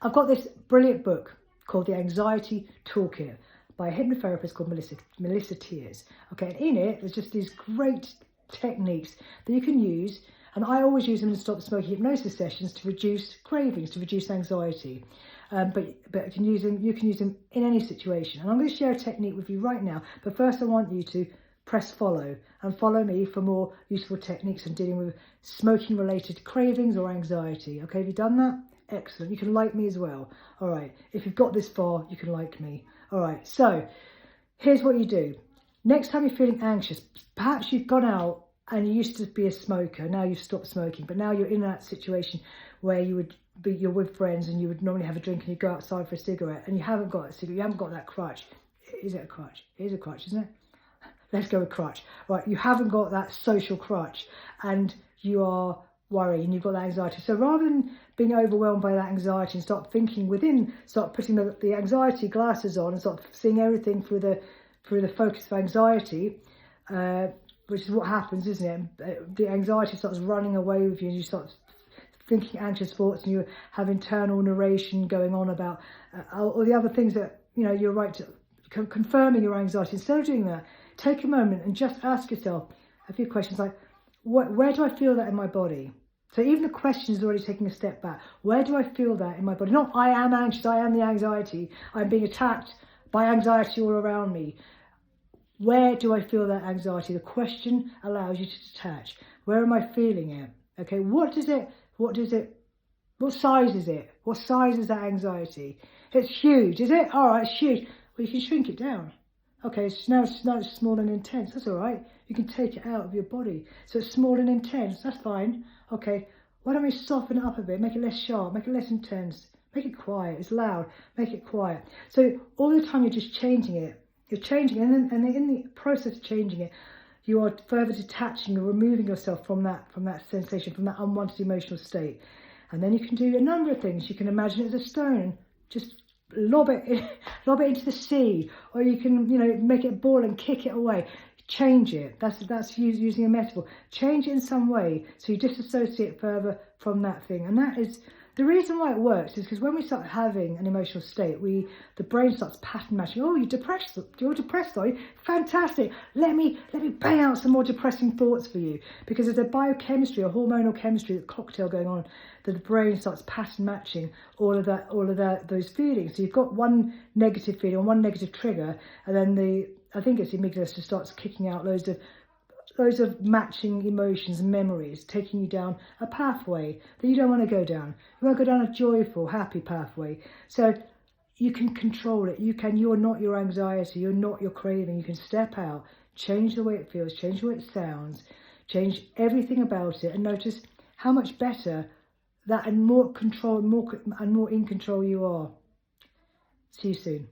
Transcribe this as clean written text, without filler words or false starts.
I've got this brilliant book called The Anxiety Toolkit by a hypnotherapist called Melissa Tears. Okay, and in it, there's just these great techniques that you can use, and I always use them in stop smoking hypnosis sessions to reduce cravings, to reduce anxiety. But you can use them in any situation. And I'm going to share a technique with you right now. But first, I want you to press follow and follow me for more useful techniques on dealing with smoking related cravings or anxiety. Okay, have you done that? Excellent. You can like me as well. All right. If you've got this far, you can like me. All right. So here's what you do. Next time you're feeling anxious, perhaps you've gone out and you used to be a smoker. Now you've stopped smoking, but now you're in that situation where you're with friends and you would normally have a drink and you go outside for a cigarette and you haven't got a cigarette. You haven't got that crutch. Is it a crutch? It is a crutch, isn't it? Let's go with crutch. Right. You haven't got that social crutch and you are worry and you've got that anxiety. So rather than being overwhelmed by that anxiety and start thinking within, start putting the anxiety glasses on and start seeing everything through the focus of anxiety, which is what happens, isn't it? The anxiety starts running away with you and you start thinking anxious thoughts and you have internal narration going on about all the other things that, you're right to confirming your anxiety. Instead of doing that, take a moment and just ask yourself a few questions like, where do I feel that in my body? So even the question is already taking a step back. Where do I feel that in my body? Not I am anxious, I am the anxiety. I'm being attacked by anxiety all around me. Where do I feel that anxiety? The question allows you to detach. Where am I feeling it? Okay, what size is it? What size is that anxiety? It's huge, is it? All right, it's huge. Well, you can shrink it down. Okay, so now it's small and intense. That's all right. You can take it out of your body. So it's small and intense. That's fine. Okay, why don't we soften it up a bit? Make it less sharp. Make it less intense. Make it quiet. It's loud. Make it quiet. So all the time you're just changing it. You're changing it. And then in the process of changing it, you are further detaching or removing yourself from that sensation, from that unwanted emotional state. And then you can do a number of things. You can imagine it as a stone. Just lob it into the sea, or you can make it a ball and kick it away. Change it. That's using a metaphor. Change it in some way so you disassociate further from that thing. And that is the reason why it works, is because when we start having an emotional state, the brain starts pattern matching. Oh, you're depressed, are you? Fantastic. Let me bang out some more depressing thoughts for you, because there's a biochemistry, a hormonal chemistry, a cocktail going on, that the brain starts pattern matching all of those feelings. So you've got one negative feeling, one negative trigger, and then I think it's the amygdala just starts kicking out loads of matching emotions and memories, taking you down a pathway that you don't want to go down. You want to go down a joyful, happy pathway. So you can control it. You're not your anxiety. You're not your craving. You can step out, change the way it feels, change the way it sounds, change everything about it, and notice how much better that and more control, more in control you are. See you soon.